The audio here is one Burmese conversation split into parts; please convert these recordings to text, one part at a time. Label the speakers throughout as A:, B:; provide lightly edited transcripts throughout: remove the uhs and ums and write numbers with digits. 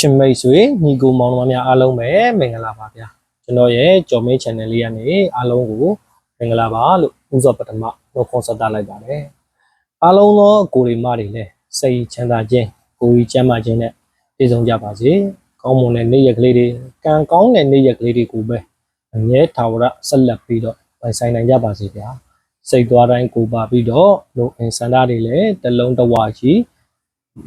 A: ချင်းမိတ်ဆွေညီကိုမောင်နှမများအားလုံးပဲမင်္ဂလာပါဗျာကျွန်တော်ရဲ့ကြော်မင်း channel လေးကနေအားလုံးကိုမင်္ဂလာပါလို့ဥစွာပထမနှုတ်ခွန်းဆက်သလိုက်ပါတယ်အားလုံးသောကိုယ်တွေမတွေလည်းစိတ်ချမ်းသာခြင်းကိုယ်ကြီးကျန်းမာခြင်းနဲ့ပြည့်စုံကြပါစေကောင်းမွန်တဲ့နေ့ရက်ကလေးတွေကံကောင်းတဲ့နေ့ရက်ကလေးတွေကိုပဲအမြဲထာဝရဆက်လက်ပြီးတော့ပိုင်ဆိုင်နိုင်ကြပါစေဗျာစိတ်သွားတိုင်းကိုပါပြီးတော့လူအင်စန္ဒတွေလည်းတလုံးတဝါကြီး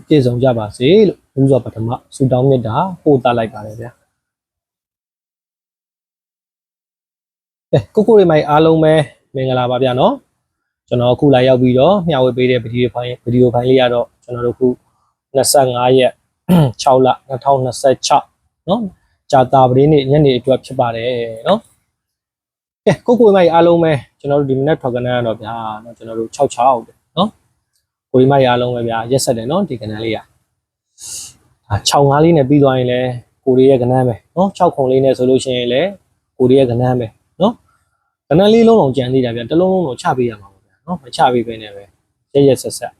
A: ပြည့်စုံကြပါစေလို့ဥစွာပထမဆုတောင်းမြတ်တာပို့သလိုက်ပါတယ်ဗျာကိုတွေမိုင်အားလုံးပဲမင်္ဂလာပါဗျာနော်ကျွန်တော်အခုလာရောက်ပြီးတော့မျှဝေပေးတဲ့ဗီဒီယိုဖိုင်လေးကတော့ကျွန်တော်တို့ခု25ရက်6လ2026နော်ကြာတာပတင်းနေ့ညနေအတွက်ဖြစ်ပါတယ်နော်ကိုမိုင်အားလုံးပဲကျွန်တော်တို့ဒီမနေ့ထွက်ကနန်းတော့ဗျာနော်ကျွန်တော်တို့66နော်ကိုမိုင်အားလုံးပဲဗျာရက်ဆက်တယ်နော်ဒီကနန်းလေးက65လေးနဲ့ပြီးသွားရင်လည်းကိုရီးရဲ့ကနန်းပဲနော်6ခုလေးနဲ့ဆိုလို့ရှိရင်လည်းကိုရီးရဲ့ကနန်းပဲနော်ကနန်းလေးလုံးလုံးကြံသေးတာဗျာတစ်လုံးလုံးတော့ချပေးရမှာပေါ့ဗျာနော်မချပေးဘဲနဲ့ပဲရက်ဆက်ဆက်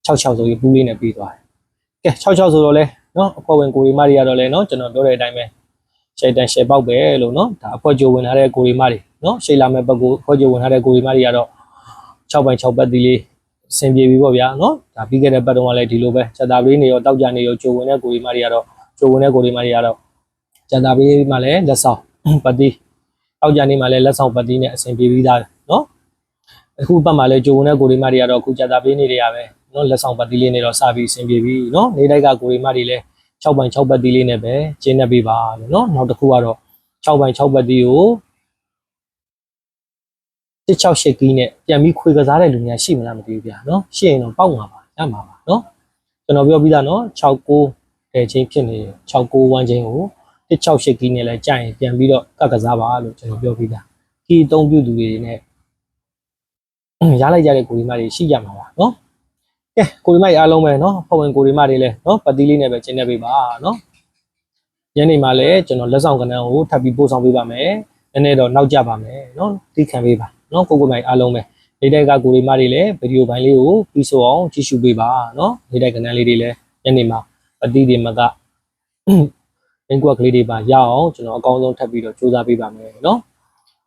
A: 66ဆိုပြီးပူးလေးနဲ့ပြီးသွားတယ်ကဲ66ဆိုတော့လဲနော်အဖွဲ့ဝင်ကိုရီးမတွေကတော့လဲနော်ကျွန်တော်ပြောတဲ့အတိုင်းပဲရှယ်တန်ရှယ်ပေါက်ပဲလို့နော်ဒါအဖွဲ့ကြိုဝင်ထားတဲ့ကိုရီးမတွေနော်ရှေ့လာမဲ့ဘက်ကိုအဖွဲ့ကြိုဝင်ထားတဲ့ကိုရီးမတွေကတော့6ပိုင်း6ပတ်သီးလေးအဆင်ပြေပြီပေါ့ဗျာနော်ဒါပြီးခဲ့တဲ့ပတ်တုန်းကလည်းဒီလိုပဲစက်တာပလေးနေရောတောက်ကြနေရောဂျိုဝင်တဲ့ကိုရီမာတွေကတော့ဂျိုဝင်တဲ့ကိုရီမာတွေကတော့စက်တာပလေးမှာလည်းလက်ဆောင်ပတ်သီးတောက်ကြနေမှာလည်းလက်ဆောင်ပတ်သီးနဲ့အဆင်ပြေပြီးသားနော်အခုပတ်မှာလည်းဂျိုဝင်တဲ့ကိုရီမာတွေကတော့အခုစက်တာပလေးနေတွေရပဲနော်လက်ဆောင်ပတ်သီးလေးနေတော့စပြီးအဆင်ပြေပြီနော်နေတိုက်ကကိုရီမာတွေလည်း6ပိုင်း6ပတ်သီးလေးနဲ့ပဲကျင်းနေပေးပါလို့နော်နောက်တစ်ခုကတော့6ပိုင်း6ပတ်သီးကို168ကီးနဲ့ပြန်ပြီးခွေကစားတဲ့လူများရှိမလားမသိဘူးဗျာနော်ရှိရင်တော့ပေါက်မှာပါရမှာပါနော်ကျွန်တော်ပြောပြီးသားနော်69တဲ့ချင်းဖြစ်နေ69ဝမ်းချင်းကို168ကီးနဲ့လည်းကြာရင်ပြန်ပြီးတော့ကစားပါလို့ကျွန်တော်ပြောပြီးသားကီးအသုံးပြုသူတွေနဲ့ရလိုက်ကြတဲ့ကိုရီမတွေရှိကြမှာပါနော်ကဲကိုရီမအားလုံးပဲနော်ဖွဲ့ဝင်ကိုရီမတွေလည်းနော်ပတ်သီးလေးနဲ့ပဲကျင်းနေပေးပါနော်ညနေမှာလည်းကျွန်တော်လက်ဆောင်ကဏ္ဍကိုထပ်ပြီးပို့ဆောင်ပေးပါမယ်နည်းနည်းတော့နောက်ကျပါမယ်နော်သိခံပေးပါနော်ကိုမိုင်အားလုံးပဲနေတိုက်ကကိုရီမတွေလည်းဗီဒီယိုပိုင်းလေးကိုပြီးဆိုအောင်ကြည့်ရှုပေးပါနော်နေတိုက်ကဏ္ဍလေးတွေလည်းညနေမှာအတိတွေမကအင်ကွက်ကလေးတွေပါရအောင်ကျွန်တော်အကောင်းဆုံးထပ်ပြီးတော့စူးစမ်းပေးပါမယ်နော်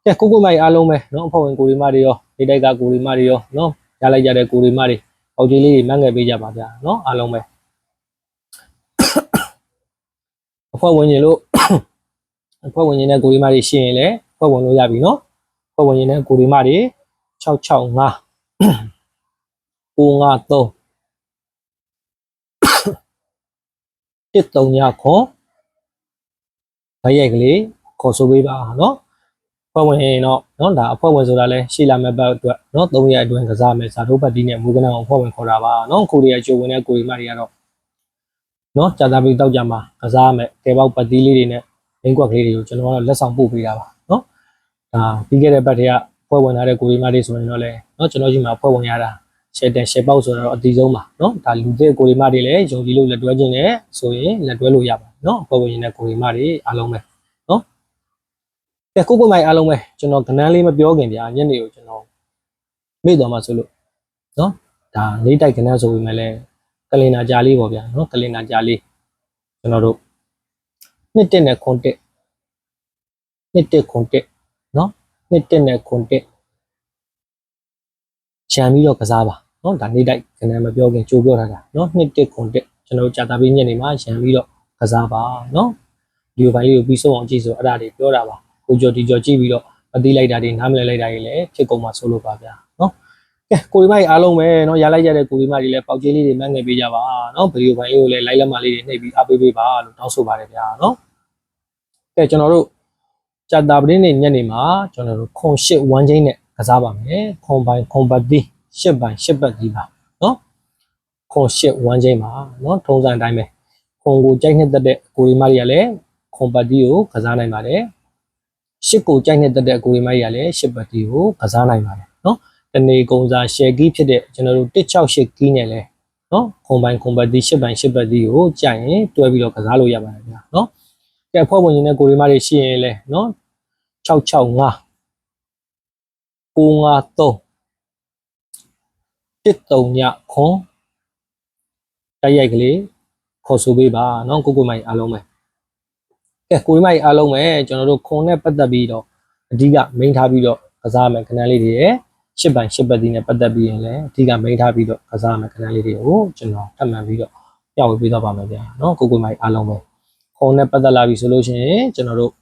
A: ကဲကိုမိုင်အားလုံးပဲနော်အဖွဲ့ဝင်ကိုရီမတွေရောနေတိုက်ကကိုရီမတွေရောနော်ရလိုက်ကြတဲ့ကိုရီမတွေအောက်ကြီးလေးတွေမှတ်ငယ်ပေးကြပါဗျာနော်အားလုံးပဲအဖွဲ့ဝင်ရင်လို့အဖွဲ့ဝင်ရင်တဲ့ကိုရီမတွေရှိရင်လည်းအဖွဲ့ဝင်လို့ရပြီနော်ဖွဲ့ဝင်ရင်တဲ့ကိုရီမတွေ665 953 139ခွန်ဓာတ်ရိုက်ကလေးခေါ်ဆိုပေးပါနော်ဖွဲ့ဝင်ရင်တော့နော်ဒါအဖွဲ့ဝင်ဆိုတာလဲရှေ့လာမဲ့ဘက်အတွက်နော်3ရက်အတွင်းကစားမယ်ဇာတိုးပတ်တီးနဲ့မူကနန်းအောင်အဖွဲ့ဝင်ခေါ်တာပါနော်ကိုရီးယားဂျိုဝင်တဲ့ကိုရီမတွေကတော့နော်ကြာသာပြီးတောက်ကြမှာကစားမယ်တဲပေါက်ပတ်တီးလေးတွေနဲ့လင်းကွက်ကလေးတွေကိုကျွန်တော်ကတော့လက်ဆောင်ပို့ပေးတာပါနော်ဒါပြီးခဲ့တဲ့ဘက်တည်းကဖွဲ့ဝင်ထားတဲ့ကိုရီမတွေဆိုရင်တော့လဲနော်ကျွန်တော်ကြီးမှာဖွဲ့ဝင်ရတာရှယ်တန်ရှယ်ပေါက်ဆိုတော့အတီးဆုံးပါနော်ဒါလူတဲ့ကိုရီမတွေလည်းယုံကြည်လို့လက်တွဲခြင်းနဲ့ဆိုရင်လက်တွဲလို့ရပါနော်ဖွဲ့ဝင်နေတဲ့ကိုရီမတွေအားလုံးပဲနော်တဲ့ကိုမိုင်အားလုံးပဲကျွန်တော်ကဏ္ဍလေးမပြောခင်ဗျာညနေကိုကျွန်တော်မေ့သွားမှဆိုလို့နော်ဒါလေးတိုက်ကဏ္ဍဆိုပေမဲ့လည်းကလင်နာကြာလေးပေါ့ဗျာနော်ကလင်နာကြာလေးကျွန်တော်တို့နှစ်တက်နဲ့ခွန်တက်နှစ်တက်ခွန်တက်နော်နှစ်တက်နဲ့ခွန်တက်ချမ်းပြီးတော့ကစားပါနော်ဒါနေ့တိုက်ကဏ္ဍမပြောခင်ကြိုးပြောထားတာနော်နှစ်တက်ခွန်တက်ကျွန်တော်ကြာတာပြီးညနေမှာချမ်းပြီးတော့ကစားပါနော်ဒီဘိုင်းလေးကိုပြီးဆုံးအောင်ကြည့်ဆိုအဲ့ဒါတွေပြောတာပါကိုကျော်ဒီကျော်ကြည့်ပြီးတော့မသိလိုက်တာတွေနားမလည်လိုက်တာတွေလည်းဖြစ်ကုန်မှာဆိုလို့ပါဗျာနော်ကဲကိုရီမကြီးအားလုံးပဲနော်ရလိုက်ကြတဲ့ကိုရီမကြီးလည်းပေါက်ကြီးလေးတွေမှတ်ငယ်ပေးကြပါနော်ဗီဒီယိုပိုင်းလေးကိုလည်းလိုက်လက်မလေးတွေနှိပ်ပြီးအားပေးပေးပါလို့တောင်းဆိုပါတယ်ဗျာနော်ကဲကျွန်တော်တို့ကြာတာပတင်းနေ့ညနေမှာကျွန်တော်တို့ခွန်8ဝမ်းချင်းနဲ့ကစားပါမယ်ခွန်ပိုင်းခွန်ပတ်တီး8ပိုင်း8ပတ်ကြီးပါနော်ခွန်8ဝမ်းချင်းပါနော်ထုံးစံအတိုင်းပဲခွန်ကိုကြိုက်နှစ်သက်တဲ့ကိုရီမကြီးကလည်းခွန်ပတ်တီးကိုကစားနိုင်ပါတယ်8ကိုကြိုက်နှစ်သက်တဲ့ကိုရီမကြီးကလည်း8ပတ်တီးကိုကစားနိုင်ပါတယ်နော်တနေကုံစာရှယ်ကီးဖြစ်တဲ့ကျွန်တော်တို့168ကီးနဲ့လဲနော်ခွန်ပိုင်းခွန်ပတ်တီး8ပိုင်း8ပတ်တီးကိုကြိုက်ရင်တွဲပြီးတော့ကစားလို့ရပါတယ်ဗျာနော်ကဲဖွဲ့ဝင်နေတဲ့ကိုရီမတွေရှိရင်လဲနော်665 953 139ခွန်တိုက်ရိုက်ကလေး ခေါ်ဆိုပေးပါเนาะကိုကိုမိုင်အားလုံးပဲကဲကိုမိုင်အားလုံးပဲကျွန်တော်တို့ခွန်နဲ့ပတ်သက်ပြီးတော့အဓိကမိန်ထားပြီးတော့ကစားမယ်ခဏလေးတွေရယ်ရှစ်ပိုင်ရှစ်ပတ်ဒီနဲ့ပတ်သက်ပြီးရင်လည်းအဓိကမိန်ထားပြီးတော့ကစားမယ်ခဏလေးတွေကိုကျွန်တော်ထပ်မံပြီးတော့ပြဝေပေးတော့ပါမယ်ဗျာเนาะကိုကိုမိုင်အားလုံးပဲခွန်နဲ့ပတ်သက်လာပြီဆိုလို့ရှိရင်ကျွန်တော်တို့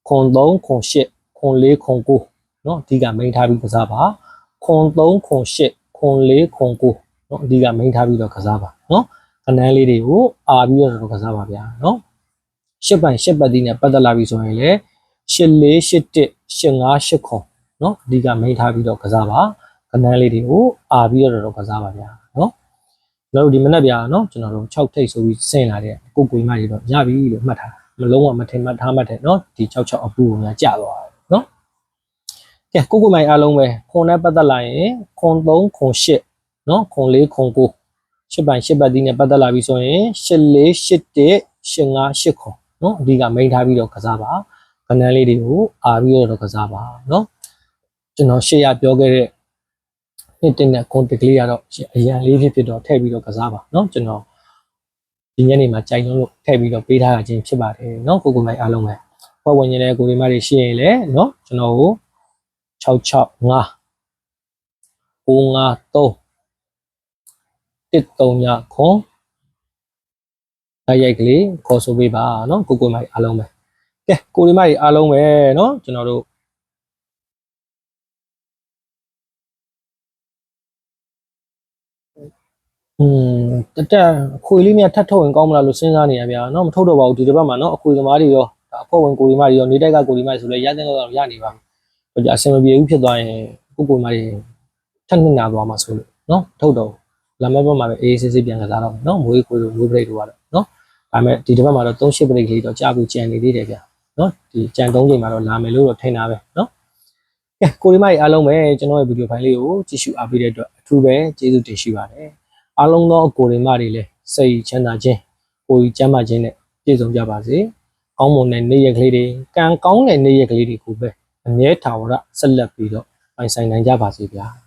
A: ခွန်3ခွန်8ခွန်4ခွန်9เนาะအဓိကမိန်ထားပြီးကစားပါခွန်3ခွန်8ခွန်4ခွန်9เนาะအဓိကမိန်ထားပြီးတော့ကစားပါเนาะခဏလေးတွေကိုအားပြီးတော့ကစားပါဗျာเนาะရှစ်ပိုင်ရှစ်ပတ်ဒီနဲ့ပတ်သက်လာပြီဆိုရင်လည်း84 81 85 8ခွန်เนาะအဓိကမိန်ထားပြီးတော့ကစားပါခဏလေးတွေကိုအားပြီးတော့ကစားပါဗျာเนาะကျွန်တော်တို့ဒီမနက်ဗျာเนาะကျွန်တော်တို့6ထိပ်ဆိုပြီးဆင်လာတဲ့ကိုကိုမကြီးတော့ရပြီလို့မှတ်ထားမလုံးဝမထင်မှတ်ထားမှတ်တယ်เนาะဒီ66အပူကိုများကြာသွားတယ်เนาะကဲကိုကိုမိုင်အားလုံးပဲခွန်နဲ့ပတ်သက်လာရင်ခွန်3ခွန်8เนาะခွန်4ခွန်9ရှစ်ပိုင်ရှစ်ပတ်ဒီနဲ့ပတ်သက်လာပြီဆိုရင်84 81 85 8ခွန်เนาะအဓိကမိန်ထားပြီးတော့ကစားပါခဏလေးတွေကိုအားပြီးတော့ကစားပါเนาะကျွန်တော်ရှေ့ရပြောခဲ့တဲ့နှစ်တင်တဲ့ခွန်တကလေးကတော့အရန်လေးဖြစ်တော့ထည့်ပြီးတော့ကစားပါเนาะကျွန်တော်ဒီညနေမှာကြိုင်လို့ထည့်ပြီးတော့ပေးထားတာချင်းဖြစ်ပါတယ်เนาะကိုကိုမိုင်အားလုံးပဲဖွဲ့ဝင်နေတဲ့ကိုဒီမတွေရှိရင်လည်းเนาะကျွန်တော်ကို665 953 139ခွန်တိုက်ရိုက်ကလေးခေါ်ဆိုပေးပါเนาะကိုကိုမိုင်အားလုံးပဲကဲကိုဒီမတွေအားလုံးပဲเนาะကျွန်တော်တို့တက်အခွေလေးများထပ်ထုတ်ရင်ကောင်းမလားလို့စဉ်းစားနေရဗျာเนาะမထုတ်တော့ပါဘူးဒီတစ်ပတ်မှာเนาะအခွေသမားတွေရောဒါအဖွဲ့ဝင်ကိုဒီမတွေရောနေတိုက်ကကိုဒီမတွေဆိုလဲရတဲ့တော့ရနေပါပြီဟိုကြအဆင်မပြေဘူးဖြစ်သွားရင်ကိုကိုမတွေထပ်နှစ်နာသွားမှာဆိုလို့เนาะထုတ်တော့လာမယ့်ဘက်မှာပဲအေးဆေးဆေးပြန်ကစားတော့เนาะမွေးခွေလို့မွေးပရိတ်တို့ကတော့เนาะဒါပေမဲ့ဒီတစ်ပတ်မှာတော့38ပရိတ်ကလေးတော့ကြာပြီကြံနေသေးတယ်ဗျာเนาะဒီကြံ3ချိန်မှာတော့လာမယ်လို့တော့ထင်တာပဲเนาะကဲကိုဒီမတွေအားလုံးပဲကျွန်တော်ရဲ့ဗီဒီယိုဖိုင်လေးကိုကြည့်ရှုအားပေးတဲ့အတွက်အထူးပဲကျေးဇူးတင်ရှိပါတယ်အားလုံးသောကိုဒီမတွေလည်းစိတ်ချမ်းသာခြင်းကိုယ်ကျမ်းမာခြင်းနဲ့ပြည့်စုံကြပါစေ။ကောင်းမွန်တဲ့နေ့ရက်ကလေးတွေကံကောင်းတဲ့နေ့ရက်ကလေးတွေကိုပဲအမြဲထာဝရဆက်လက်ပြီးတော့ပိုင်ဆိုင်နိုင်ကြပါစေဗျာ။